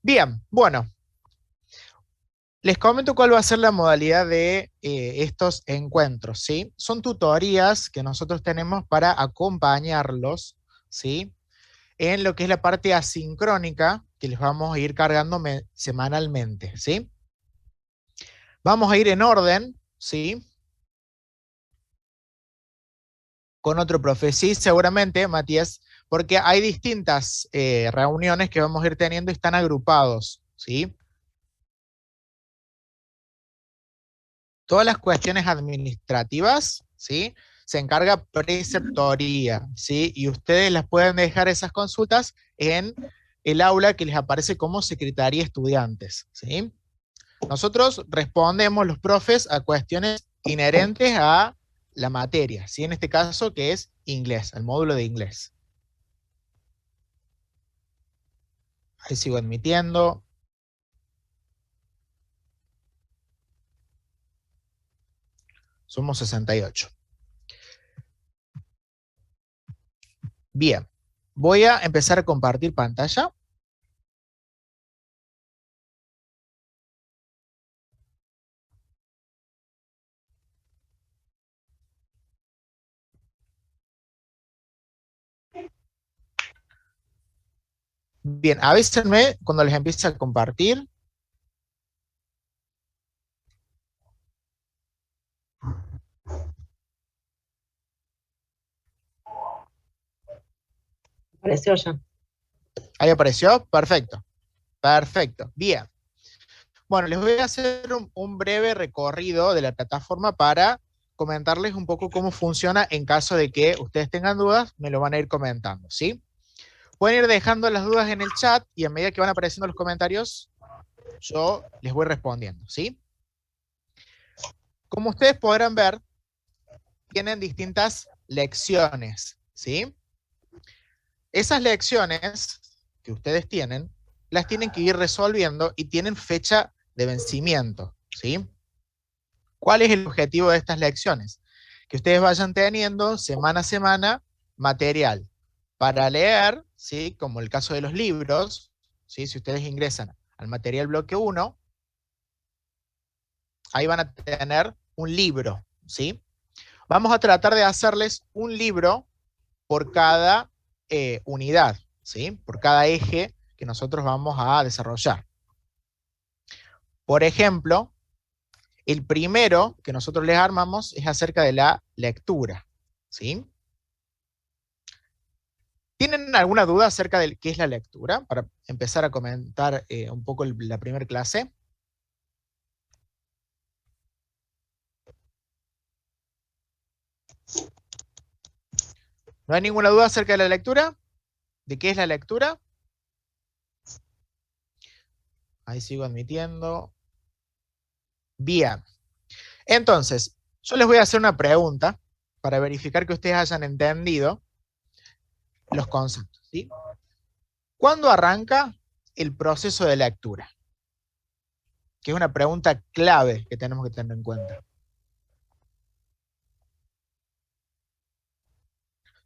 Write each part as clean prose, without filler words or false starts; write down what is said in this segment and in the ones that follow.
Bien, bueno, les comento cuál va a ser la modalidad de estos encuentros, ¿sí? Son tutorías que nosotros tenemos para acompañarlos, ¿sí? En lo que es la parte asincrónica que les vamos a ir cargando semanalmente, ¿sí? Vamos a ir en orden, ¿sí? Con otro profe, sí, seguramente, Matías, porque hay distintas reuniones que vamos a ir teniendo y están agrupados, ¿sí? Todas las cuestiones administrativas, ¿sí? Se encarga preceptoría, ¿sí? Y ustedes las pueden dejar esas consultas en el aula que les aparece como secretaría estudiantes, ¿sí? Nosotros respondemos los profes a cuestiones inherentes a la materia, ¿sí? En este caso que es inglés, el módulo de inglés. Ahí sigo admitiendo. Somos 68. Bien, voy a empezar a compartir pantalla. Bien, avísenme cuando les empiece a compartir. Apareció ya. Ahí apareció, perfecto, perfecto, bien. Bueno, les voy a hacer un breve recorrido de la plataforma para comentarles un poco cómo funciona en caso de que ustedes tengan dudas, me lo van a ir comentando, ¿sí? Pueden ir dejando las dudas en el chat y a medida que van apareciendo los comentarios, yo les voy respondiendo, ¿sí? Como ustedes podrán ver, tienen distintas lecciones, ¿sí? Esas lecciones que ustedes tienen, las tienen que ir resolviendo y tienen fecha de vencimiento, ¿sí? ¿Cuál es el objetivo de estas lecciones? Que ustedes vayan teniendo semana a semana material para leer, ¿sí? Como el caso de los libros, ¿sí? Si ustedes ingresan al material bloque 1, ahí van a tener un libro, ¿sí? Vamos a tratar de hacerles un libro por cada unidad, ¿sí? Por cada eje que nosotros vamos a desarrollar. Por ejemplo, el primero que nosotros les armamos es acerca de la lectura, ¿sí? ¿Tienen alguna duda acerca de qué es la lectura? Para empezar a comentar un poco la primera clase. ¿No hay ninguna duda acerca de la lectura? ¿De qué es la lectura? Ahí sigo admitiendo. Bien. Entonces, yo les voy a hacer una pregunta para verificar que ustedes hayan entendido los conceptos, ¿sí? ¿Cuándo arranca el proceso de lectura? Que es una pregunta clave que tenemos que tener en cuenta.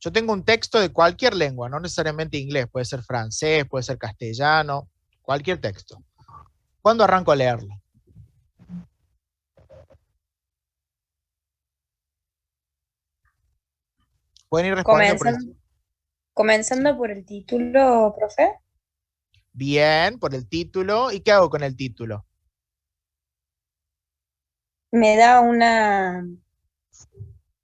Yo tengo un texto de cualquier lengua, no necesariamente inglés, puede ser francés, puede ser castellano, cualquier texto. ¿Cuándo arranco a leerlo? Pueden ir respondiendo por el... Comenzando por el título, profe. Bien, por el título. ¿Y qué hago con el título? Me da una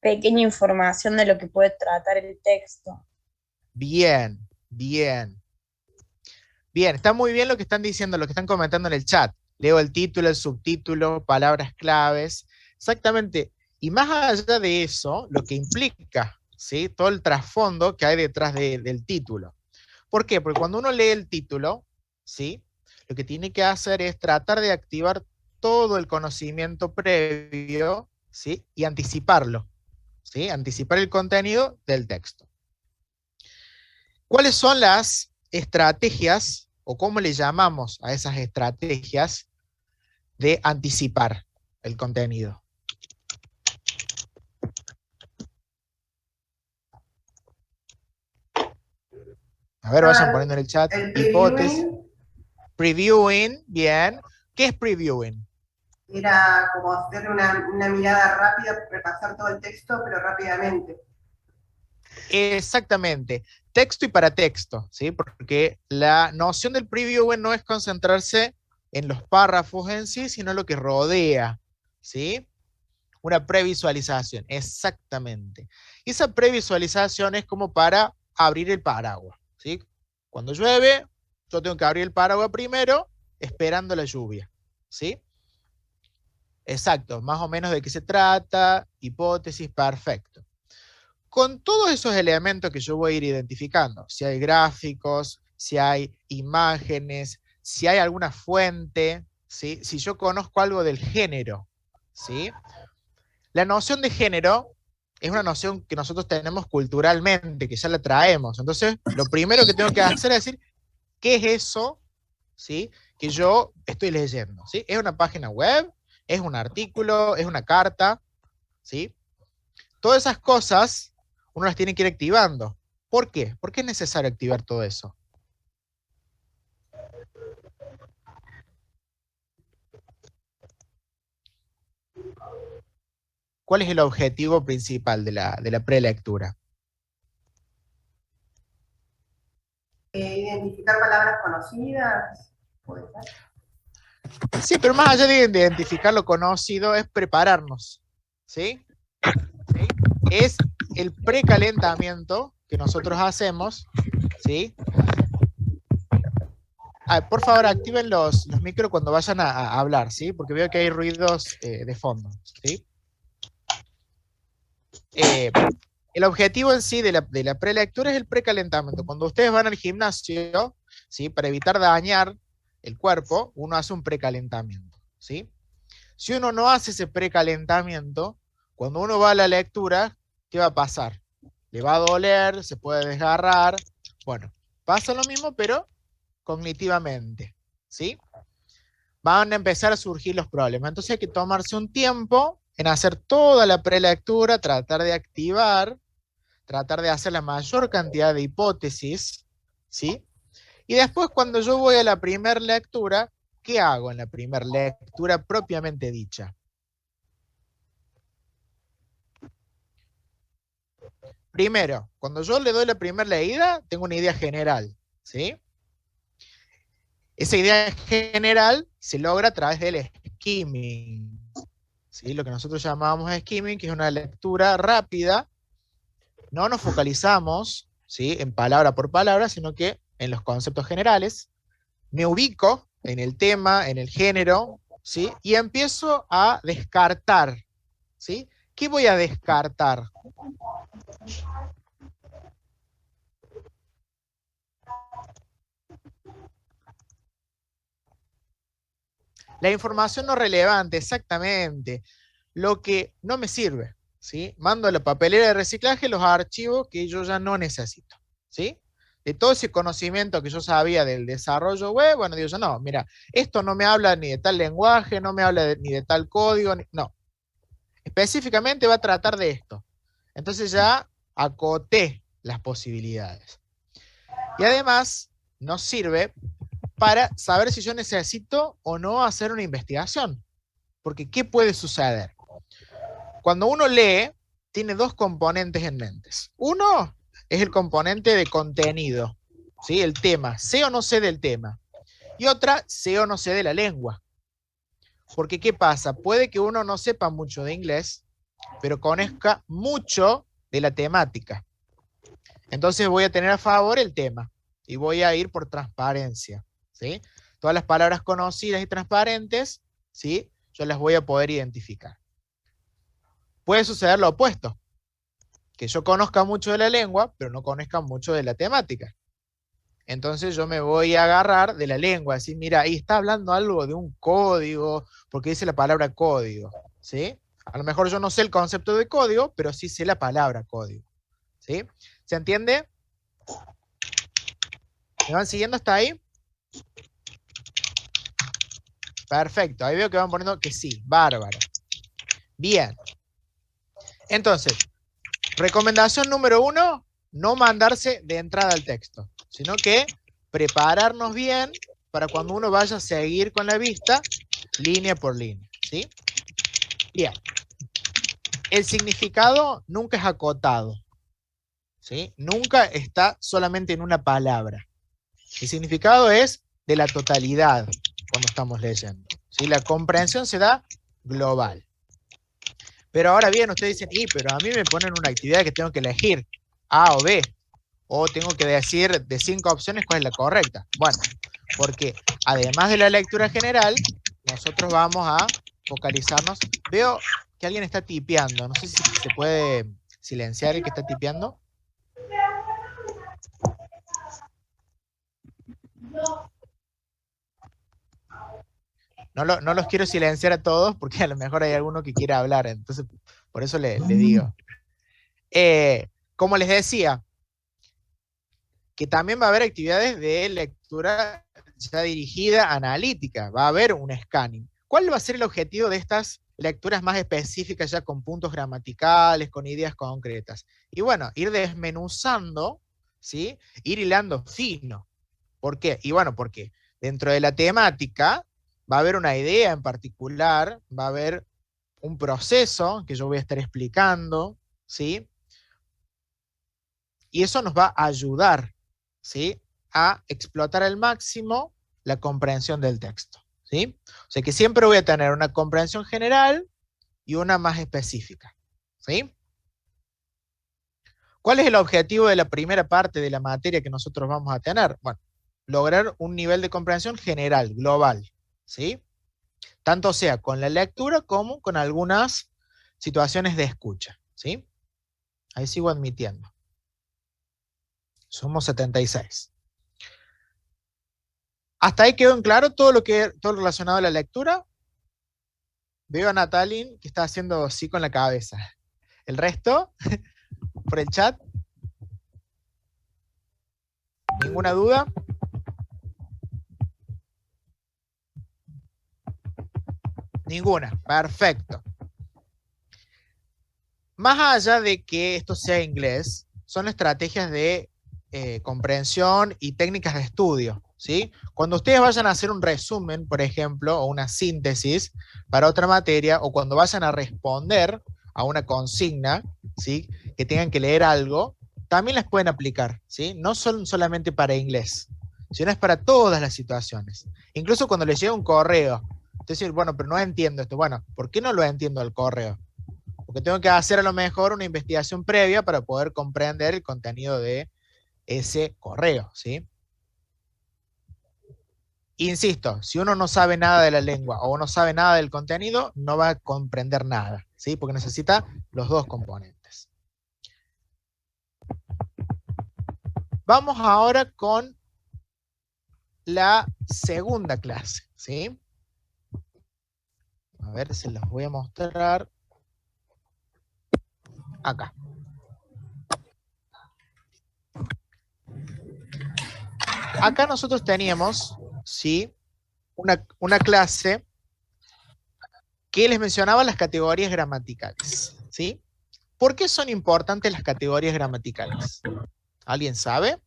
pequeña información de lo que puede tratar el texto. Bien, bien. Bien, está muy bien lo que están diciendo, lo que están comentando en el chat. Leo el título, el subtítulo, palabras claves. Exactamente. Y más allá de eso, lo que implica, ¿sí? Todo el trasfondo que hay detrás del título. ¿Por qué? Porque cuando uno lee el título, ¿sí? Lo que tiene que hacer es tratar de activar todo el conocimiento previo, ¿sí? Y anticiparlo, ¿sí? Anticipar el contenido del texto. ¿Cuáles son las estrategias o cómo le llamamos a esas estrategias de anticipar el contenido? A ver, vayan poniendo en el chat. El Hipótesis. previewing Previewing, bien. ¿Qué es previewing? era como hacer una mirada rápida, repasar todo el texto, pero rápidamente. Exactamente. Texto y paratexto, ¿sí? Porque la noción del previewing no es concentrarse en los párrafos en sí, sino lo que rodea, ¿sí? Una previsualización, exactamente. Y esa previsualización es como para abrir el paraguas, ¿sí? Cuando llueve, yo tengo que abrir el paraguas primero, esperando la lluvia, ¿sí? Exacto, más o menos de qué se trata, hipótesis, perfecto. Con todos esos elementos que yo voy a ir identificando, si hay gráficos, si hay imágenes, si hay alguna fuente, ¿sí? Si yo conozco algo del género, ¿sí? La noción de género es una noción que nosotros tenemos culturalmente, que ya la traemos. Entonces, lo primero que tengo que hacer es decir, ¿qué es eso, ¿sí? Que yo estoy leyendo, ¿sí? ¿Es una página web? ¿Es un artículo? ¿Es una carta? ¿Sí? Todas esas cosas uno las tiene que ir activando. ¿Por qué? ¿Por qué es necesario activar todo eso? ¿Cuál es el objetivo principal de la prelectura? Identificar palabras conocidas, puede ser. Sí, pero más allá de identificar lo conocido, es prepararnos, ¿sí? ¿Sí? Es el precalentamiento que nosotros hacemos, ¿sí? Por favor, activen los micros cuando vayan a hablar, ¿sí? Porque veo que hay ruidos de fondo, ¿sí? El objetivo en sí de la prelectura es el precalentamiento. Cuando ustedes van al gimnasio, ¿sí? Para evitar dañar el cuerpo, uno hace un precalentamiento, ¿sí? Si uno no hace ese precalentamiento, cuando uno va a la lectura, ¿qué va a pasar? Le va a doler, se puede desgarrar. Bueno, pasa lo mismo, pero cognitivamente, ¿sí? Van a empezar a surgir los problemas. Entonces hay que tomarse un tiempo en hacer toda la prelectura, tratar de activar, tratar de hacer la mayor cantidad de hipótesis, ¿sí? Y después cuando yo voy a la primera lectura, ¿qué hago en la primera lectura propiamente dicha? Primero, cuando yo le doy la primera leída, tengo una idea general, ¿sí? Esa idea general se logra a través del skimming, ¿sí? Lo que nosotros llamamos skimming, que es una lectura rápida. No nos focalizamos, ¿sí? En palabra por palabra, sino que en los conceptos generales. Me ubico en el tema, en el género, ¿sí? Y empiezo a descartar, ¿sí? ¿Qué voy a descartar? La información no relevante, exactamente. Lo que no me sirve, ¿sí? Mando a la papelera de reciclaje los archivos que yo ya no necesito, ¿sí? De todo ese conocimiento que yo sabía del desarrollo web, bueno, digo yo, no, mira, esto no me habla ni de tal lenguaje, no me habla ni de tal código, no. Específicamente va a tratar de esto. Entonces ya acoté las posibilidades. Y además nos sirve para saber si yo necesito o no hacer una investigación. Porque ¿qué puede suceder? Cuando uno lee, tiene dos componentes en mente. Uno es el componente de contenido, ¿sí? El tema, sé o no sé del tema. Y otra, sé o no sé de la lengua. Porque ¿qué pasa? Puede que uno no sepa mucho de inglés, pero conozca mucho de la temática. Entonces voy a tener a favor el tema y voy a ir por transparencia, ¿sí? Todas las palabras conocidas y transparentes, ¿sí? Yo las voy a poder identificar. Puede suceder lo opuesto, que yo conozca mucho de la lengua, pero no conozca mucho de la temática. Entonces yo me voy a agarrar de la lengua, decir, mira, ahí está hablando algo de un código, porque dice la palabra código, ¿sí? A lo mejor yo no sé el concepto de código, pero sí sé la palabra código, ¿sí? ¿Se entiende? ¿Me van siguiendo hasta ahí? Perfecto, ahí veo que van poniendo que sí, bárbaro. Bien. Entonces, recomendación número 1, no mandarse de entrada al texto. sino que prepararnos bien para cuando uno vaya a seguir con la vista, línea por línea, ¿sí? Bien. El significado nunca es acotado, ¿sí? Nunca está solamente en una palabra. El significado es de la totalidad cuando estamos leyendo, ¿sí? La comprensión se da global. Pero ahora bien, ustedes dicen, pero a mí me ponen una actividad que tengo que elegir A o B, o tengo que decir de 5 opciones cuál es la correcta. Bueno, porque además de la lectura general, nosotros vamos a focalizarnos. Veo que alguien está tipeando, no sé si se puede silenciar el que está tipeando. No los quiero silenciar a todos porque a lo mejor hay alguno que quiera hablar, entonces por eso le digo. Como les decía, que también va a haber actividades de lectura ya dirigida, analítica, va a haber un scanning. ¿Cuál va a ser el objetivo de estas lecturas más específicas ya con puntos gramaticales, con ideas concretas? Y bueno, ir desmenuzando, ¿sí? Ir hilando fino. ¿Por qué? Y bueno, porque dentro de la temática va a haber una idea en particular, va a haber un proceso que yo voy a estar explicando, ¿sí? Y eso nos va a ayudar, ¿sí? A explotar al máximo la comprensión del texto, ¿sí? O sea que siempre voy a tener una comprensión general y una más específica, ¿sí? ¿Cuál es el objetivo de la primera parte de la materia que nosotros vamos a tener? Bueno, lograr un nivel de comprensión general, global, ¿sí? Tanto sea con la lectura como con algunas situaciones de escucha, ¿sí? Ahí sigo admitiendo. Somos 76. ¿Hasta ahí quedó en claro todo lo relacionado a la lectura? Veo a Natalin que está haciendo así con la cabeza. ¿El resto? ¿Por el chat? ¿Ninguna duda? Ninguna. Perfecto. Más allá de que esto sea inglés, son estrategias de comprensión y técnicas de estudio, ¿sí? Cuando ustedes vayan a hacer un resumen, por ejemplo, o una síntesis para otra materia, o cuando vayan a responder a una consigna, ¿sí? Que tengan que leer algo, también las pueden aplicar, ¿sí? No son solamente para inglés, sino es para todas las situaciones. Incluso cuando les llega un correo, entonces, bueno, pero no entiendo esto. Bueno, ¿por qué no lo entiendo el correo? Porque tengo que hacer a lo mejor una investigación previa para poder comprender el contenido de ese correo, ¿sí? Insisto, si uno no sabe nada de la lengua o no sabe nada del contenido, no va a comprender nada, ¿sí? Porque necesita los dos componentes. Vamos ahora con la segunda clase, ¿sí? A ver si los voy a mostrar. Acá. Acá nosotros teníamos, ¿sí? Una clase que les mencionaba las categorías gramaticales, ¿sí? ¿Por qué son importantes las categorías gramaticales? ¿Alguien sabe?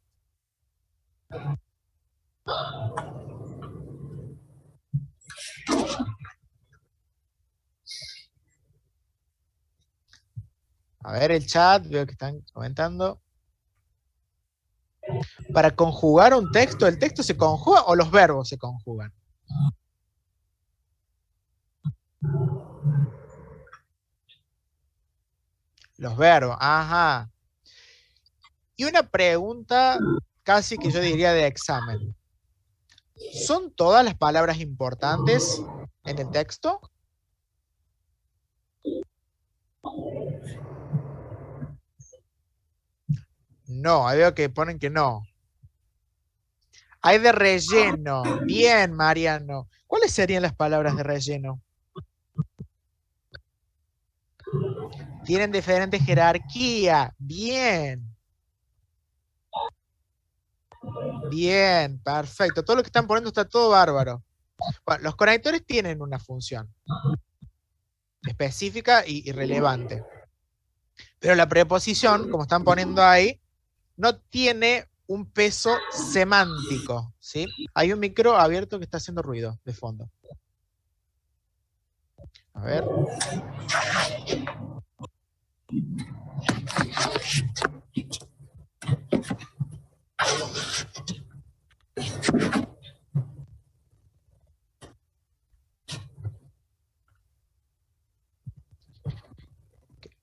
A ver el chat, veo que están comentando. Para conjugar un texto, ¿el texto se conjuga o los verbos se conjugan? Los verbos, ajá. Y una pregunta casi que yo diría de examen. ¿Son todas las palabras importantes en el texto? No, ahí veo que ponen que no. Hay de relleno. Bien, Mariano. ¿Cuáles serían las palabras de relleno? Tienen diferente jerarquía. Bien. Bien, perfecto. Todo lo que están poniendo está todo bárbaro. Bueno, los conectores tienen una función específica y relevante. Pero la preposición, como están poniendo ahí, no tiene un peso semántico, ¿sí? Hay un micro abierto que está haciendo ruido de fondo. A ver.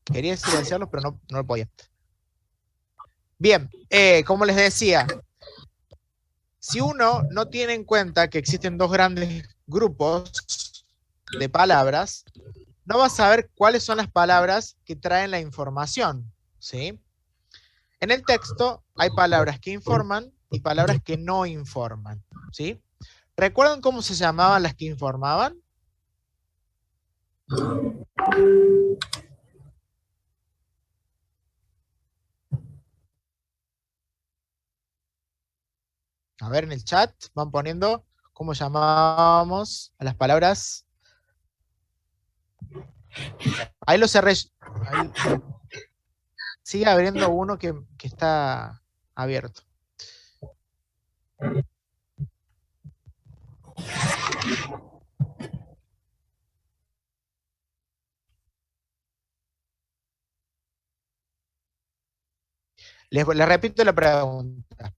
Quería silenciarlo, pero no lo podía. Bien, como les decía, si uno no tiene en cuenta que existen dos grandes grupos de palabras, no va a saber cuáles son las palabras que traen la información, ¿sí? En el texto hay palabras que informan y palabras que no informan, ¿sí? ¿Recuerdan cómo se llamaban las que informaban? A ver, en el chat van poniendo cómo llamábamos a las palabras. Ahí lo cerré. Ahí. Sigue abriendo uno que está abierto. Les repito la pregunta.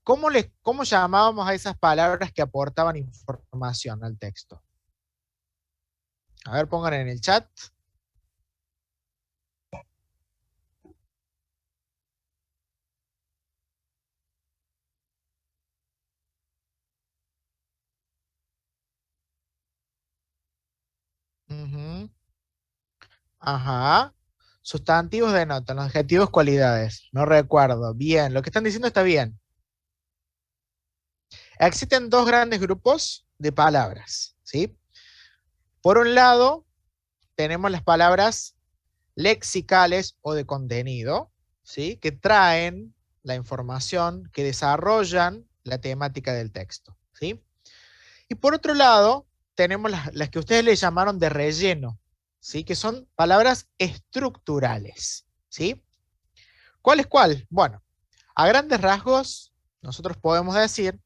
¿Cómo llamábamos a esas palabras que aportaban información al texto? A ver, pongan en el chat. Uh-huh. Ajá. Sustantivos denotan, los adjetivos cualidades. No recuerdo. Bien, lo que están diciendo está bien. Existen dos grandes grupos de palabras, ¿sí? Por un lado, tenemos las palabras lexicales o de contenido, ¿sí? Que traen la información, que desarrollan la temática del texto, ¿sí? Y por otro lado, tenemos las que ustedes le llamaron de relleno, ¿sí? Que son palabras estructurales, ¿sí? ¿Cuál es cuál? Bueno, a grandes rasgos, nosotros podemos decir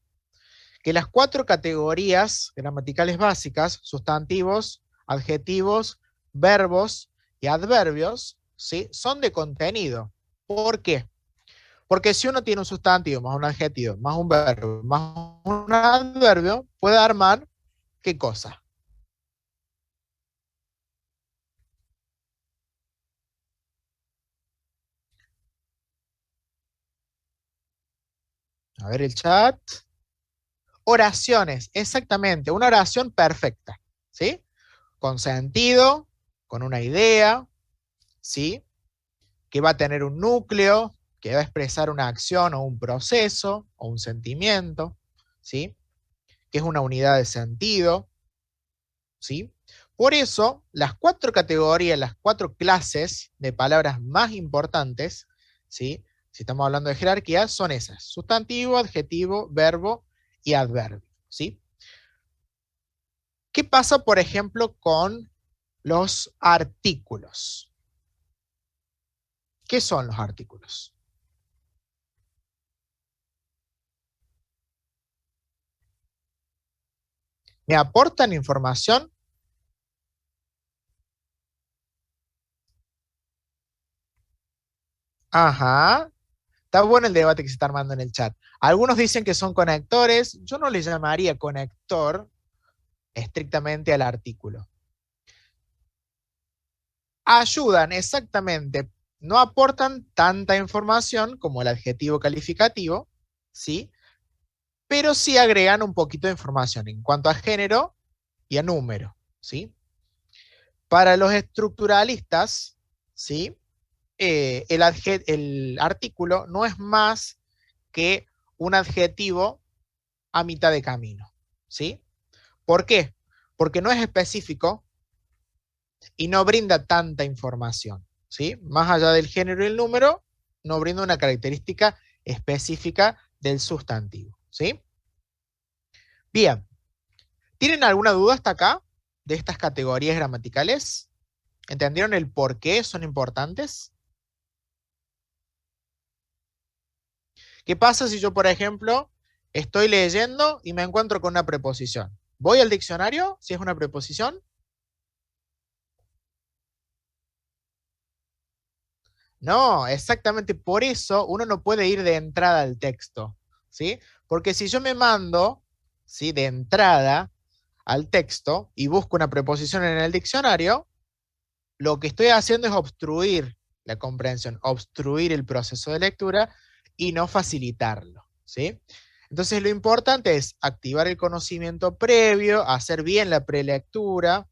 que las 4 categorías gramaticales básicas, sustantivos, adjetivos, verbos y adverbios, ¿sí? Son de contenido. ¿Por qué? Porque si uno tiene un sustantivo, más un adjetivo, más un verbo, más un adverbio, puede armar, ¿qué cosa? A ver el chat. Oraciones, exactamente, una oración perfecta, ¿sí? Con sentido, con una idea, ¿sí? Que va a tener un núcleo, que va a expresar una acción o un proceso o un sentimiento, ¿sí? Que es una unidad de sentido, ¿sí? Por eso, las 4 categorías, las 4 clases de palabras más importantes, ¿sí? Si estamos hablando de jerarquía, son esas: sustantivo, adjetivo, verbo y adverbio, ¿sí? ¿Qué pasa, por ejemplo, con los artículos? ¿Qué son los artículos? ¿Me aportan información? Ajá. Está bueno el debate que se está armando en el chat. Algunos dicen que son conectores. Yo no le llamaría conector estrictamente al artículo. Ayudan, exactamente. No aportan tanta información como el adjetivo calificativo, ¿sí? Pero sí agregan un poquito de información en cuanto a género y a número, ¿sí? Para los estructuralistas, ¿sí? El artículo no es más que un adjetivo a mitad de camino, ¿sí? ¿Por qué? Porque no es específico y no brinda tanta información, ¿sí? Más allá del género y el número, no brinda una característica específica del sustantivo, ¿sí? Bien, ¿tienen alguna duda hasta acá de estas categorías gramaticales? ¿Entendieron el por qué son importantes? ¿Qué pasa si yo, por ejemplo, estoy leyendo y me encuentro con una preposición? ¿Voy al diccionario si es una preposición? No, exactamente por eso uno no puede ir de entrada al texto, ¿sí? Porque si yo me mando, ¿sí? De entrada al texto y busco una preposición en el diccionario, lo que estoy haciendo es obstruir la comprensión, obstruir el proceso de lectura y no facilitarlo, ¿sí? Entonces lo importante es activar el conocimiento previo, hacer bien la prelectura,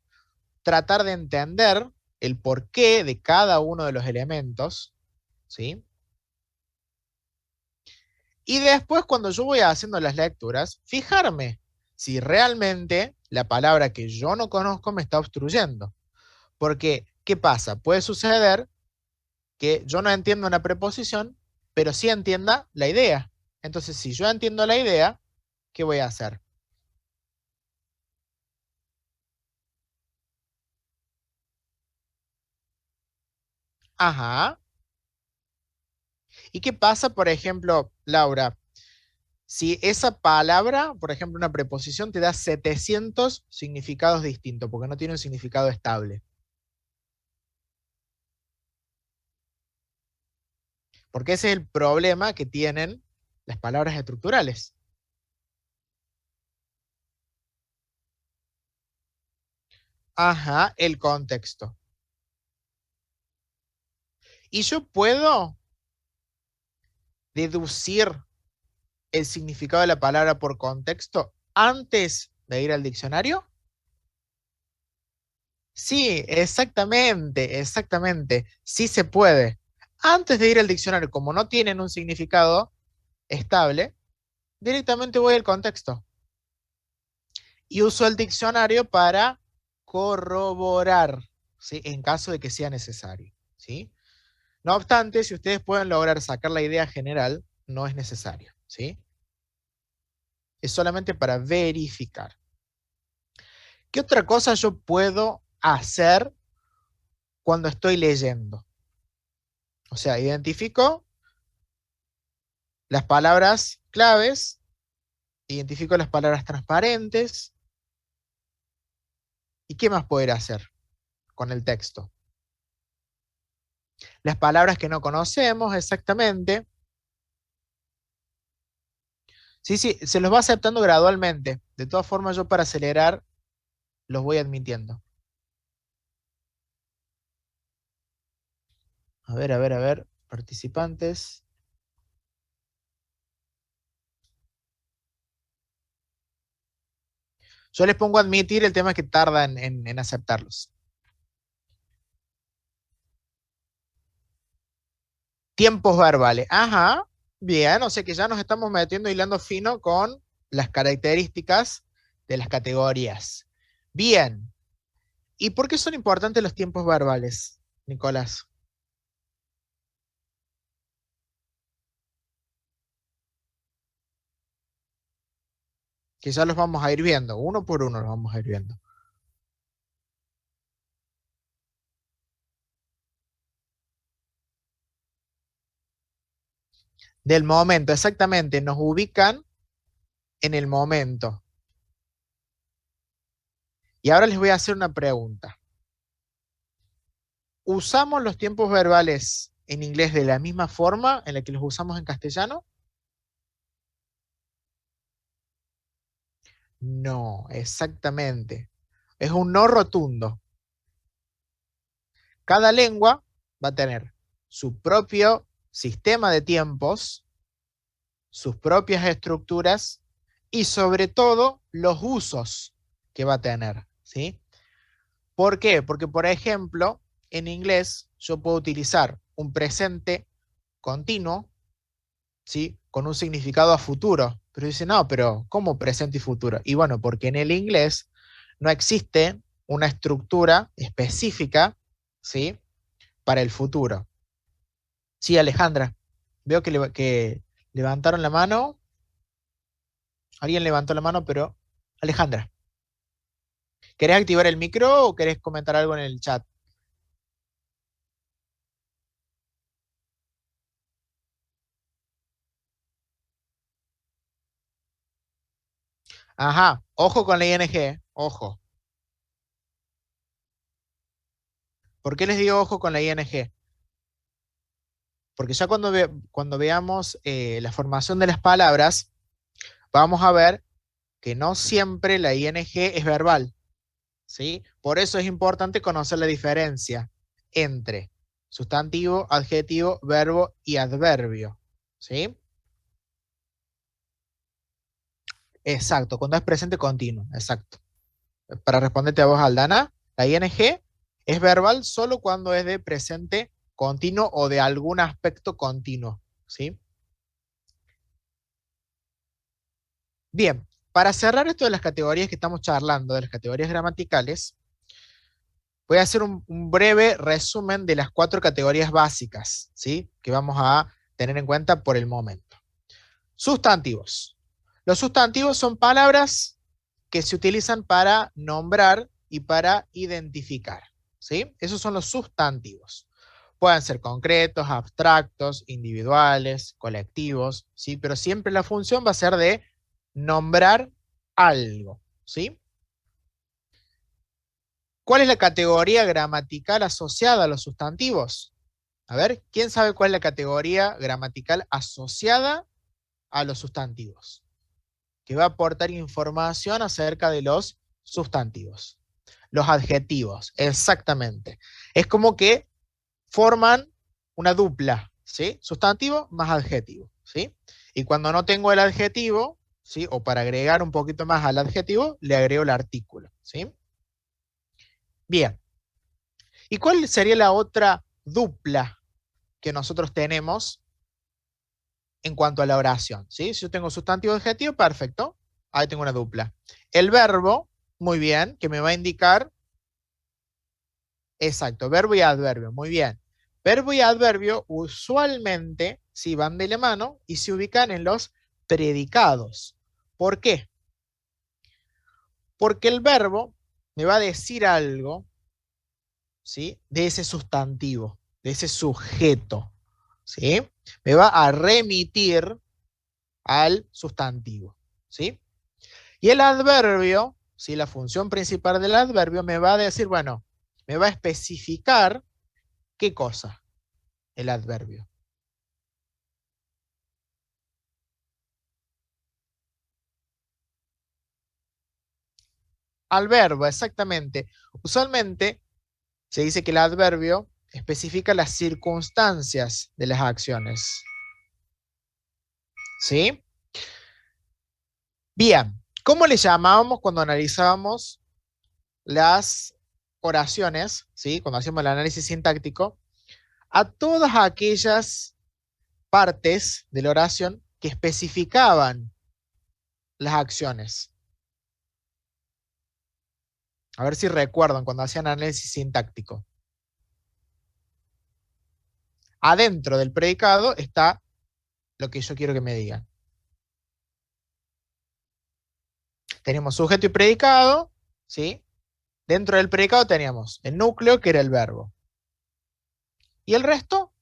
tratar de entender el porqué de cada uno de los elementos, ¿sí? Y después, cuando yo voy haciendo las lecturas, fijarme si realmente la palabra que yo no conozco me está obstruyendo. Porque, ¿qué pasa? Puede suceder que yo no entiendo una preposición, pero sí entienda la idea. Entonces, si yo entiendo la idea, ¿qué voy a hacer? Ajá. ¿Y qué pasa, por ejemplo, Laura? Si esa palabra, por ejemplo, una preposición, te da 700 significados distintos, porque no tiene un significado estable. Porque ese es el problema que tienen las palabras estructurales. Ajá, el contexto. Y yo puedo deducir el significado de la palabra por contexto antes de ir al diccionario. Sí, exactamente, exactamente. Sí se puede. Antes de ir al diccionario, como no tienen un significado estable, directamente voy al contexto y uso el diccionario para corroborar, ¿sí? En caso de que sea necesario, ¿sí? No obstante, si ustedes pueden lograr sacar la idea general, no es necesario, ¿sí? Es solamente para verificar. ¿Qué otra cosa yo puedo hacer cuando estoy leyendo? O sea, identifico las palabras claves, identifico las palabras transparentes, ¿y qué más poder hacer con el texto? Las palabras que no conocemos exactamente. Sí, sí, se los va aceptando gradualmente. De todas formas, yo para acelerar los voy admitiendo. A ver, participantes. Yo les pongo admitir, el tema es que tarda en aceptarlos. Tiempos verbales. Ajá, bien, o sea que ya nos estamos metiendo hilando fino con las características de las categorías. Bien, ¿y por qué son importantes los tiempos verbales, Nicolás? Que ya los vamos a ir viendo, uno por uno los vamos a ir viendo. Del momento, exactamente, nos ubican en el momento. Y ahora les voy a hacer una pregunta. ¿Usamos los tiempos verbales en inglés de la misma forma en la que los usamos en castellano? No, exactamente. Es un no rotundo. Cada lengua va a tener su propio sistema de tiempos, sus propias estructuras y sobre todo los usos que va a tener, ¿sí? ¿Por qué? Porque, por ejemplo, en inglés yo puedo utilizar un presente continuo, ¿sí? Con un significado a futuro. Pero dice, no, pero ¿cómo presente y futuro? Y bueno, porque en el inglés no existe una estructura específica, ¿sí? Para el futuro. Sí, Alejandra, veo que levantaron la mano. Alguien levantó la mano, pero Alejandra, ¿querés activar el micro o querés comentar algo en el chat? Ajá, ojo con la ing, ojo. ¿Por qué les digo ojo con la ing? Porque ya cuando veamos la formación de las palabras, vamos a ver que no siempre la ing es verbal, ¿sí? Por eso es importante conocer la diferencia entre sustantivo, adjetivo, verbo y adverbio, ¿sí? Exacto, cuando es presente continuo, exacto. Para responderte a vos, Aldana, la ing es verbal solo cuando es de presente continuo o de algún aspecto continuo, ¿sí? Bien, para cerrar esto de las categorías que estamos charlando, de las categorías gramaticales, voy a hacer un breve resumen de las 4 categorías básicas, ¿sí? Que vamos a tener en cuenta por el momento. Sustantivos. Los sustantivos son palabras que se utilizan para nombrar y para identificar, ¿sí? Esos son los sustantivos. Pueden ser concretos, abstractos, individuales, colectivos, ¿sí? Pero siempre la función va a ser de nombrar algo, ¿sí? ¿Cuál es la categoría gramatical asociada a los sustantivos? A ver, ¿quién sabe cuál es la categoría gramatical asociada a los sustantivos? Que va a aportar información acerca de los sustantivos. Los adjetivos, exactamente. Es como que forman una dupla, ¿sí? Sustantivo más adjetivo, ¿sí? Y cuando no tengo el adjetivo, ¿sí? O para agregar un poquito más al adjetivo, le agrego el artículo, ¿sí? Bien. ¿Y cuál sería la otra dupla que nosotros tenemos en cuanto a la oración? ¿Sí? Si yo tengo sustantivo y adjetivo, perfecto. Ahí tengo una dupla. El verbo, muy bien, que me va a indicar, exacto, verbo y adverbio, muy bien. Verbo y adverbio usualmente sí van de la mano y se ubican en los predicados. ¿Por qué? Porque el verbo me va a decir algo, ¿sí? De ese sustantivo, de ese sujeto, ¿sí? Me va a remitir al sustantivo, ¿sí? Y el adverbio, ¿sí? La función principal del adverbio me va a decir, bueno, me va a especificar qué cosa, el adverbio. Al verbo, exactamente. Usualmente se dice que el adverbio especifica las circunstancias de las acciones, ¿sí? Bien, ¿cómo le llamábamos cuando analizábamos las oraciones, ¿sí? Cuando hacíamos el análisis sintáctico, a todas aquellas partes de la oración que especificaban las acciones? A ver si recuerdan cuando hacían análisis sintáctico. Adentro del predicado está lo que yo quiero que me digan. Tenemos sujeto y predicado, ¿sí? Dentro del predicado teníamos el núcleo, que era el verbo. ¿Y el resto?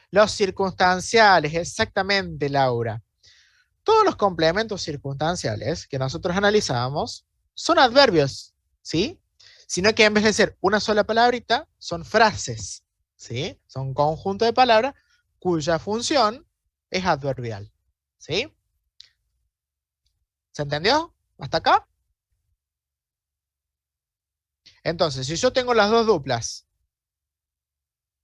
Los circunstanciales, exactamente, Laura. Todos los complementos circunstanciales que nosotros analizábamos son adverbios, ¿sí? Sino que en vez de ser una sola palabrita, son frases, ¿sí? Son un conjunto de palabras cuya función es adverbial, ¿sí? ¿Se entendió? ¿Hasta acá? Entonces, si yo tengo las dos duplas,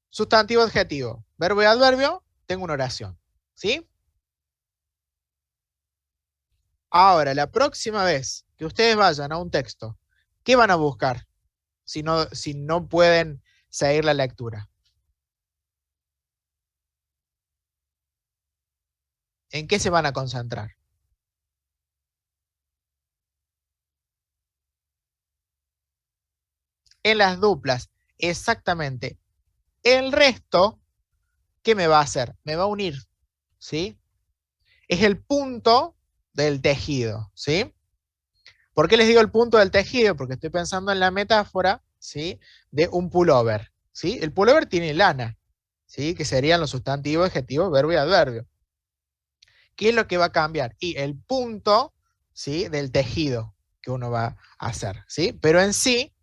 sustantivo, adjetivo, verbo y adverbio, tengo una oración, ¿sí? Ahora, la próxima vez que ustedes vayan a un texto, ¿qué van a buscar si no pueden seguir la lectura? ¿En qué se van a concentrar? En las duplas, exactamente. El resto, ¿qué me va a hacer? Me va a unir, ¿sí? Es el punto del tejido, ¿sí? ¿Por qué les digo el punto del tejido? Porque estoy pensando en la metáfora, ¿sí? De un pullover, ¿sí? El pullover tiene lana, ¿sí? Que serían los sustantivos, adjetivos, verbo y adverbio. ¿Qué es lo que va a cambiar? Y el punto, ¿sí? Del tejido que uno va a hacer, ¿sí? Pero en sí,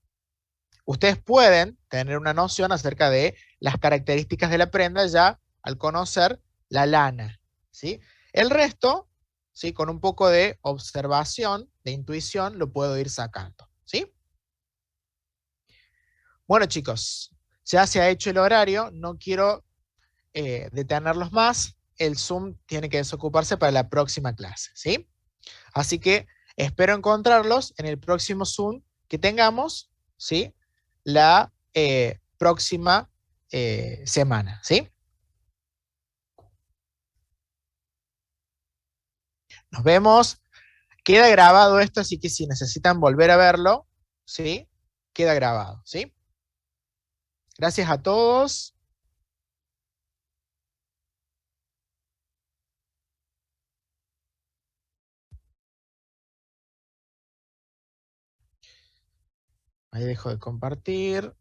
ustedes pueden tener una noción acerca de las características de la prenda ya al conocer la lana, ¿sí? El resto, ¿sí? Con un poco de observación, de intuición, lo puedo ir sacando, ¿sí? Bueno, chicos, ya se ha hecho el horario, no quiero detenerlos más, el Zoom tiene que desocuparse para la próxima clase, ¿sí? Así que espero encontrarlos en el próximo Zoom que tengamos, ¿sí? La próxima semana, ¿sí? Nos vemos. Queda grabado esto, así que si necesitan volver a verlo, ¿sí? Queda grabado, ¿sí? Gracias a todos. Ahí dejo de compartir.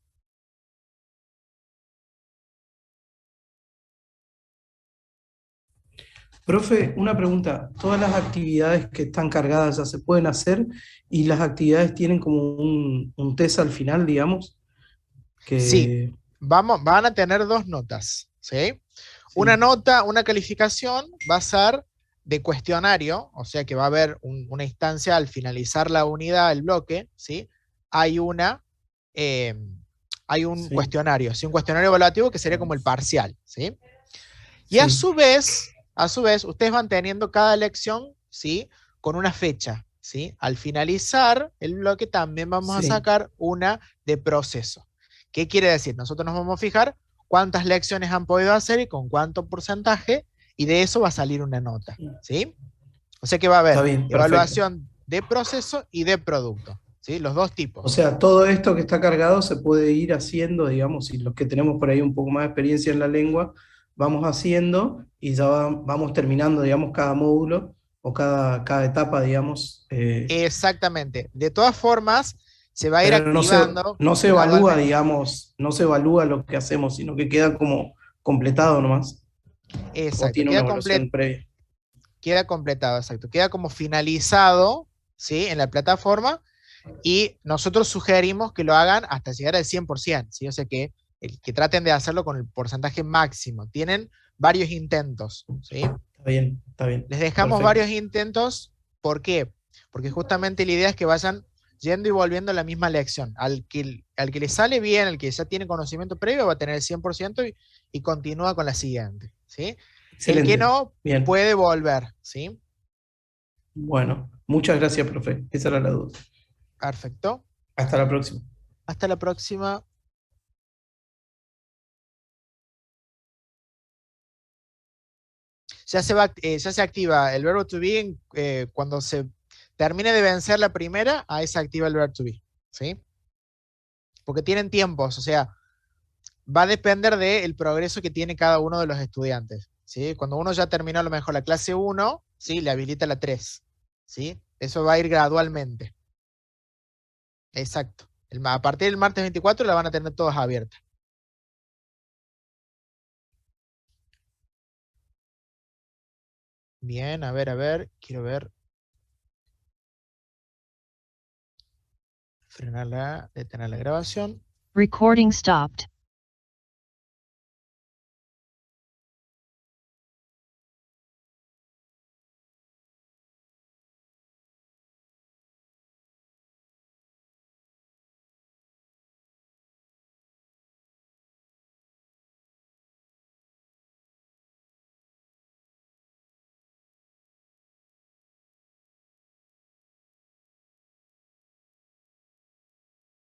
Profe, una pregunta. ¿Todas las actividades que están cargadas ya se pueden hacer y las actividades tienen como un test al final, digamos? Sí, Que van a tener dos notas, ¿sí? Una sí, nota, una calificación va a ser de cuestionario, o sea que va a haber una instancia al finalizar la unidad, el bloque, ¿sí? Hay eh, hay un sí, cuestionario, ¿sí? Un cuestionario evaluativo que sería como el parcial, ¿sí? Y sí, a su vez, ustedes van teniendo cada lección, ¿sí? Con una fecha, ¿sí? Al finalizar el bloque también vamos a sí. sacar una de proceso. ¿Qué quiere decir? Nosotros nos vamos a fijar cuántas lecciones han podido hacer y con cuánto porcentaje, y de eso va a salir una nota, ¿sí? O sea que va a Está haber bien, perfecto. evaluación de proceso y de producto, ¿sí? Los dos O tipos. sea, todo esto que está cargado se puede ir haciendo, digamos, y los que tenemos por ahí un poco más de experiencia en la lengua, vamos haciendo y ya vamos terminando, digamos, cada módulo o cada etapa, digamos. Exactamente. De todas formas, se va a ir Pero activando no se evalúa, gradualmente. digamos, no se evalúa lo que hacemos, sino que queda como completado nomás, o Exacto, tiene una evaluación previa. queda completado, exacto. Queda como finalizado, ¿sí? En la plataforma, y nosotros sugerimos que lo hagan hasta llegar al 100%, ¿sí? O sea que traten de hacerlo con el porcentaje máximo. Tienen varios intentos, ¿sí? Está bien, Les dejamos perfecto. varios intentos, ¿por qué? Porque justamente la idea es que vayan yendo y volviendo a la misma lección. Al que le sale bien, al que ya tiene conocimiento previo, va a tener el 100% y continúa con la siguiente, ¿sí? El que Excelente. no Bien. puede volver, ¿sí? Bueno, muchas gracias, profe. Esa era la duda. Perfecto. Hasta la próxima. Hasta la próxima. Ya se activa el verbo to be cuando se termine de vencer la primera, ahí se activa el verbo to be, ¿sí? Porque tienen tiempos, o sea, va a depender del progreso que tiene cada uno de los estudiantes, ¿sí? Cuando uno ya terminó a lo mejor la clase 1, ¿sí? Le habilita la 3, ¿sí? Eso va a ir gradualmente. Exacto. A partir del martes 24 la van a tener todas abiertas. Bien, a ver, quiero ver. Detener la grabación. Recording stopped.